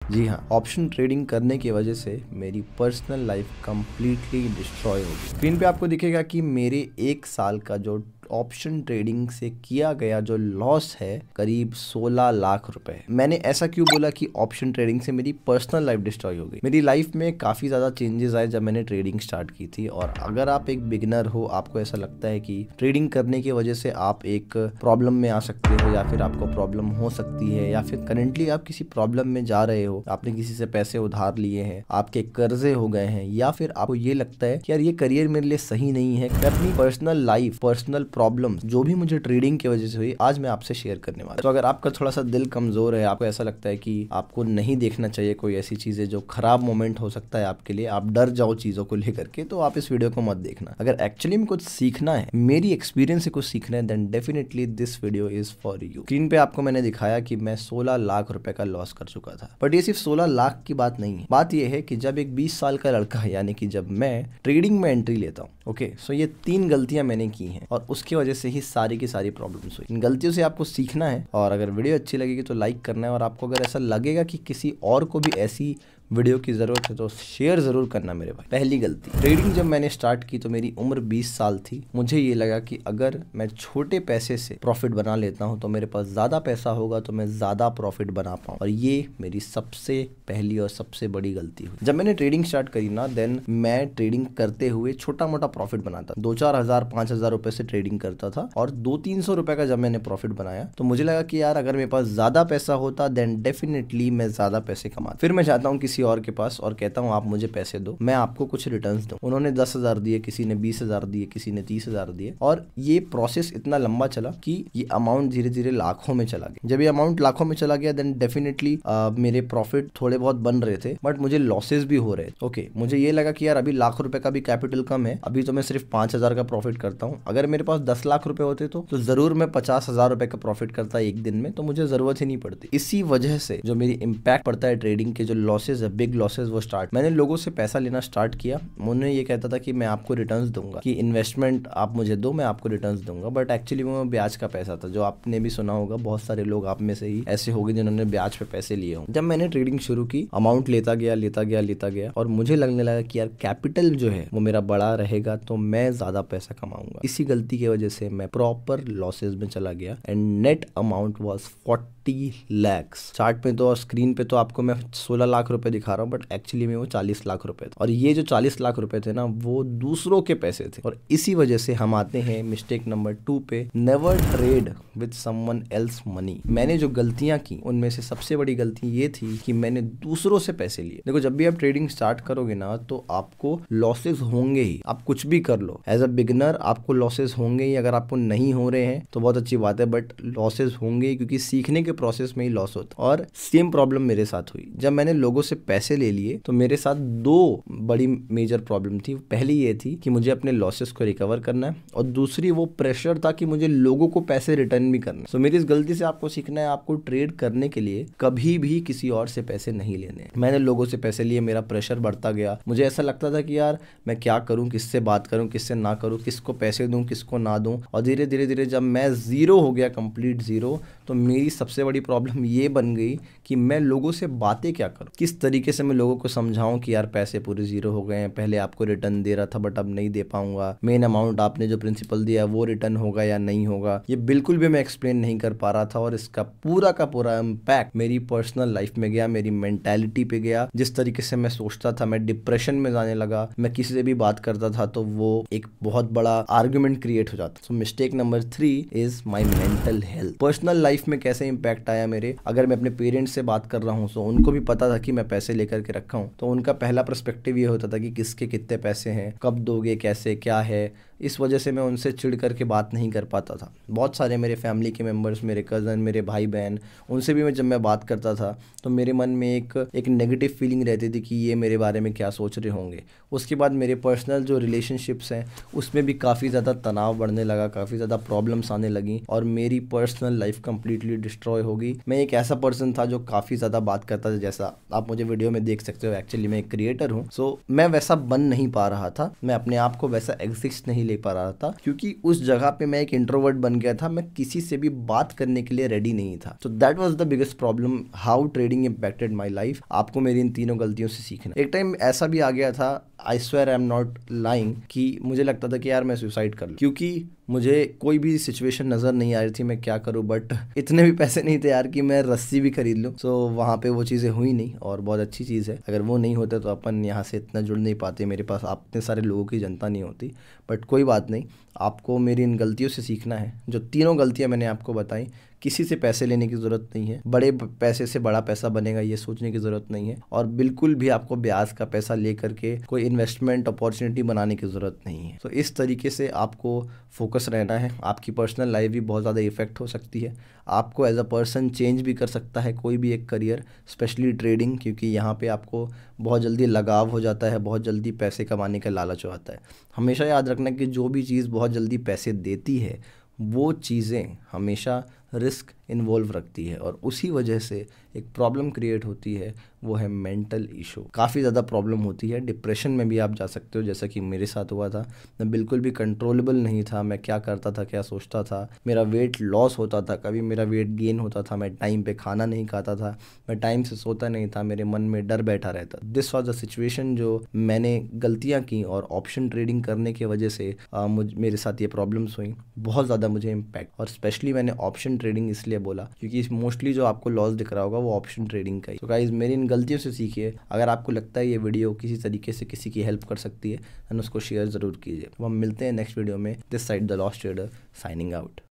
जी हाँ, option trading करने की वजह से मेरी पर्सनल लाइफ कंप्लीटली डिस्ट्रॉय हो गई। स्क्रीन पे आपको दिखेगा कि मेरे 1 साल का जो ऑप्शन ट्रेडिंग से किया गया जो लॉस है करीब 16 लाख रुपए। मैंने ऐसा क्यों बोला कि ऑप्शन ट्रेडिंग से मेरी पर्सनल लाइफ डिस्ट्रॉय हो गई। मेरी लाइफ में काफ़ी ज़्यादा चेंजेस आए जब मैंने ट्रेडिंग स्टार्ट की थी। और अगर आप एक बिगिनर हो, आपको ऐसा लगता है कि ट्रेडिंग करने की वजह से आप एक प्रॉब्लम में आ सकते हो या फिर आपको प्रॉब्लम हो सकती है या फिर करेंटली आप किसी प्रॉब्लम में जा रहे हो, आपने किसी से पैसे उधार लिए हैं, आपके कर्जे हो गए हैं, या फिर आपको ये लगता है कि यार ये करियर मेरे लिए सही नहीं है, मैं अपनी पर्सनल लाइफ, पर्सनल प्रॉब्लम जो भी मुझे ट्रेडिंग की वजह से हुई आज मैं आपसे शेयर करने वाला हूं। तो अगर आपका थोड़ा सा दिल कमजोर है, आपको ऐसा लगता है कि आपको नहीं देखना चाहिए कोई ऐसी चीजें जो खराब मोमेंट हो सकता है आपके लिए, आप डर जाओ चीजों को लेकर के, तो आप इस वीडियो को मत देखना। अगर एक्चुअली में कुछ सीखना है, मेरी एक्सपीरियंस से कुछ सीखना है, then definitely this video is for you. Screen पे आपको मैंने दिखाया कि मैं 16 लाख रुपए का लॉस कर चुका था। बट ये सिर्फ 16 लाख की बात नहीं है। बात यह है कि जब एक 20 साल का लड़का है, यानी कि जब मैं ट्रेडिंग में एंट्री लेता हूँ, ओके, सो ये 3 गलतियां मैंने की हैं और उसकी वजह से ही सारी की सारी प्रॉब्लम्स हुई। इन गलतियों से आपको सीखना है और अगर वीडियो अच्छी लगेगी तो लाइक करना है, और आपको अगर ऐसा लगेगा कि किसी और को भी ऐसी वीडियो की ज़रूरत है तो शेयर ज़रूर करना मेरे भाई। पहली गलती, ट्रेडिंग जब मैंने स्टार्ट की तो मेरी उम्र 20 साल थी। मुझे ये लगा कि अगर मैं छोटे पैसे से प्रॉफिट बना लेता हूँ तो मेरे पास ज़्यादा पैसा होगा तो मैं ज़्यादा प्रॉफिट बना पाऊँ, और ये मेरी सबसे पहली और सबसे बड़ी गलती हुई। जब मैंने ट्रेडिंग स्टार्ट करी ना, देन मैं ट्रेडिंग करते हुए छोटा मोटा प्रॉफिट बनाता, 2-4 हज़ार 5,000 रुपये से ट्रेडिंग करता था, और 200-300 रुपये का जब मैंने प्रॉफिट बनाया तो मुझे लगा कि यार अगर मेरे पास ज़्यादा पैसा होता देन डेफिनेटली मैं ज़्यादा पैसे कमाता। फिर मैं जाता हूँ किसी और के पास और कहता हूँ आप मुझे पैसे दो, मैं आपको कुछ रिटर्न्स दूं। उन्होंने 10,000 दिए, किसी ने 20,000 दिए, किसी ने 30,000 दिए, और ये प्रोसेस इतना लंबा चला कि ये अमाउंट धीरे धीरे लाखों में चला गया। जब ये अमाउंट लाखों में चला गया देन डेफिनेटली मेरे प्रॉफिट थोड़े बहुत बन रहे थे, बट मुझे लॉसेस भी हो रहे थे। ओके, मुझे ये लगा कि यार अभी लाख रुपए का भी कैपिटल कम है, अभी तो मैं सिर्फ 5,000 का प्रॉफिट करता हूँ। अगर मेरे पास 10 लाख रुपए होते तो जरूर मैं 50,000 रुपए का प्रॉफिट करता एक दिन में, तो मुझे जरूरत ही नहीं पड़ती। इसी वजह से जो मेरी इंपैक्ट पड़ता है ट्रेडिंग के, जो लॉसेज है, बिग लॉसेज, वो स्टार्ट। मैंने लोगों से पैसा लेना स्टार्ट किया। उन्होंने ये कहता था कि मैं आपको रिटर्न्स दूंगा, कि इन्वेस्टमेंट आप मुझे दो, मैं आपको रिटर्न्स दूंगा, बट एक्चुअली वो ब्याज का पैसा था, जो आपने भी सुना होगा। बहुत सारे लोग आप में से ही ऐसे होंगे जिन्होंने ब्याज पे पैसे लिए हों। जब मैंने ट्रेडिंग शुरू की, अमाउंट लेता गया और मुझे लगने लगा कि यार कैपिटल जो है वो मेरा बड़ा रहेगा तो मैं ज्यादा पैसा कमाऊंगा। इसी गलती की वजह से मैं प्रॉपर लॉसेज में चला गया and net amount was 40 lakh. Chart पे तो और स्क्रीन पे तो आपको मैं 16 लाख रुपए दिखा रहा हूँ, बट एक्चुअली में वो 40 लाख रुपए थे। और ये जो 40 लाख रुपए थे ना, वो दूसरों के पैसे थे। और इसी वजह से हम आते हैं मिस्टेक नंबर 2 पे, never trade with someone else money. मैंने जो गलतियां की उनमें से सबसे बड़ी गलती ये थी कि मैंने दूसरों से पैसे लिए। देखो, जब भी आप ट्रेडिंग स्टार्ट करोगे ना तो आपको लॉसेस होंगे ही, आप कुछ भी कर लो एज अ बिगिनर, आपको लॉसेस होंगे ही। अगर आपको नहीं हो रहे हैं तो बहुत अच्छी बात है, बट लॉसेस होंगे ही, क्योंकि सीखने के प्रोसेस में ही लॉस होता है। और सेम प्रॉब्लम मेरे साथ हुई। जब मैंने लोगों से पैसे ले लिए तो मेरे साथ 2 बड़ी मेजर प्रॉब्लम थी। पहली ये थी कि मुझे अपने लॉसेस को रिकवर करना है, और दूसरी वो प्रेशर था कि मुझे लोगों को पैसे रिटर्न भी करना है। सो मेरी इस गलती से आपको सीखना है, आपको ट्रेड करने के लिए कभी भी किसी और से पैसे नहीं लेने। मैंने लोगों से पैसे लिए, मेरा प्रेशर बढ़ता गया। मुझे ऐसा लगता था कि यार मैं क्या करूं, किससे बात करूं, किससे ना करूं, किसको पैसे दूं, किसको ना दूं। और धीरे धीरे जब मैं जीरो हो गया, कंप्लीट जीरो, तो मेरी सबसे बड़ी प्रॉब्लम ये बन गई कि मैं लोगों से बातें क्या करूं, किस तरीके से मैं लोगों को समझाऊं कि यार पैसे पूरे जीरो हो गए हैं, पहले आपको रिटर्न दे रहा था बट अब नहीं दे पाऊंगा, मेन अमाउंट आपने जो प्रिंसिपल दिया वो रिटर्न होगा या नहीं होगा, ये बिल्कुल भी मैं एक्सप्लेन नहीं कर पा रहा था। और इसका पूरा का पूरा इम्पैक्ट मेरी पर्सनल लाइफ में गया, मेरी मेंटालिटी पे गया। जिस तरीके से मैं सोचता था, मैं डिप्रेशन में जाने लगा। मैं किसी से भी बात करता था तो वो एक बहुत बड़ा आर्ग्यूमेंट क्रिएट हो जाता। So mistake number 3 is my mental health. Personal life में कैसे इंपैक्ट आया मेरे, अगर मैं अपने पेरेंट्स से बात कर रहा हूँ तो उनको भी पता था कि मैं पैसे लेकर के रखा हूँ, तो उनका पहला पर्सपेक्टिव ये होता था कि किसके कितने पैसे हैं, कब दोगे, कैसे क्या है। इस वजह से मैं उनसे चिढ़ करके बात नहीं कर पाता था। बहुत सारे मेरे फैमिली के मेंबर्स, मेरे कज़न, मेरे भाई बहन, उनसे भी जब मैं बात करता था तो मेरे मन में एक नेगेटिव फीलिंग रहती थी कि ये मेरे बारे में क्या सोच रहे होंगे। उसके बाद मेरे पर्सनल जो रिलेशनशिप्स हैं उसमें भी काफ़ी ज़्यादा तनाव बढ़ने लगा, काफ़ी ज़्यादा प्रॉब्लम्स आने लगी और मेरी पर्सनल लाइफ कंप्लीटली डिस्ट्रॉय हो गई। मैं एक ऐसा पर्सन था जो जो काफ़ी ज़्यादा बात करता था, जैसा आप मुझे वीडियो में देख सकते हो, एक्चुअली मैं एक क्रिएटर हूँ। सो मैं वैसा बन नहीं पा रहा था, मैं अपने आप को वैसा एग्जिस्ट नहीं ले पा रहा था, क्योंकि उस जगह पे मैं एक इंट्रोवर्ट बन गया था। मैं किसी से भी बात करने के लिए रेडी नहीं था। तो that was the biggest problem, how trading impacted my life. आपको मेरी इन तीनों गलतियों से सीखना। एक टाइम ऐसा भी आ गया था, I swear I am not lying, कि मुझे लगता था कि यार मैं सुसाइड कर लूं, क्योंकि मुझे कोई भी सिचुएशन नज़र नहीं आ रही थी मैं क्या करूं। बट इतने भी पैसे नहीं थे यार कि मैं रस्सी भी खरीद लूं। सो वहाँ पे वो चीज़ें हुई नहीं, और बहुत अच्छी चीज़ है। अगर वो नहीं होते तो अपन यहाँ से इतना जुड़ नहीं पाते, मेरे पास इतने सारे लोगों की जनता नहीं होती। बट कोई बात नहीं, आपको मेरी इन गलतियों से सीखना है। जो तीनों गलतियाँ मैंने आपको बताई, किसी से पैसे लेने की ज़रूरत नहीं है, बड़े पैसे से बड़ा पैसा बनेगा ये सोचने की ज़रूरत नहीं है, और बिल्कुल भी आपको ब्याज का पैसा लेकर के कोई इन्वेस्टमेंट अपॉर्चुनिटी बनाने की ज़रूरत नहीं है। तो इस तरीके से आपको फोकस रहना है। आपकी पर्सनल लाइफ भी बहुत ज़्यादा इफेक्ट हो सकती है, आपको एज अ पर्सन चेंज भी कर सकता है कोई भी एक करियर, स्पेशली ट्रेडिंग, क्योंकि यहाँ पे आपको बहुत जल्दी लगाव हो जाता है, बहुत जल्दी पैसे कमाने का लालच हो आता है। हमेशा याद रखना कि जो भी चीज़ बहुत जल्दी पैसे देती है वो चीज़ें हमेशा रिस्क इन्वॉल्व रखती है, और उसी वजह से एक प्रॉब्लम क्रिएट होती है, वो है मेंटल इशू। काफ़ी ज़्यादा प्रॉब्लम होती है, डिप्रेशन में भी आप जा सकते हो, जैसा कि मेरे साथ हुआ था। मैं बिल्कुल भी कंट्रोलेबल नहीं था, मैं क्या करता था क्या सोचता था, मेरा वेट लॉस होता था, कभी मेरा वेट गेन होता था, मैं टाइम पे खाना नहीं खाता था, मैं टाइम से सोता नहीं था, मेरे मन में डर बैठा रहता। दिस वॉज द सिचुएशन जो मैंने गलतियाँ की, और ऑप्शन ट्रेडिंग करने की वजह से मेरे साथ ये प्रॉब्लम्स हुई, बहुत ज़्यादा मुझे इम्पैक्ट। और स्पेशली मैंने ऑप्शन ट्रेडिंग इसलिए बोला क्योंकि मोस्टली जो आपको लॉस दिख रहा होगा वो ऑप्शन ट्रेडिंग का ही। तो गाइस, मेरी इन गलतियों से सीखिए। अगर आपको लगता है ये वीडियो किसी तरीके से किसी की हेल्प कर सकती है, तो उसको शेयर ज़रूर कीजिए। तो हम मिलते हैं नेक्स्ट वीडियो में। This side the lost trader, signing out.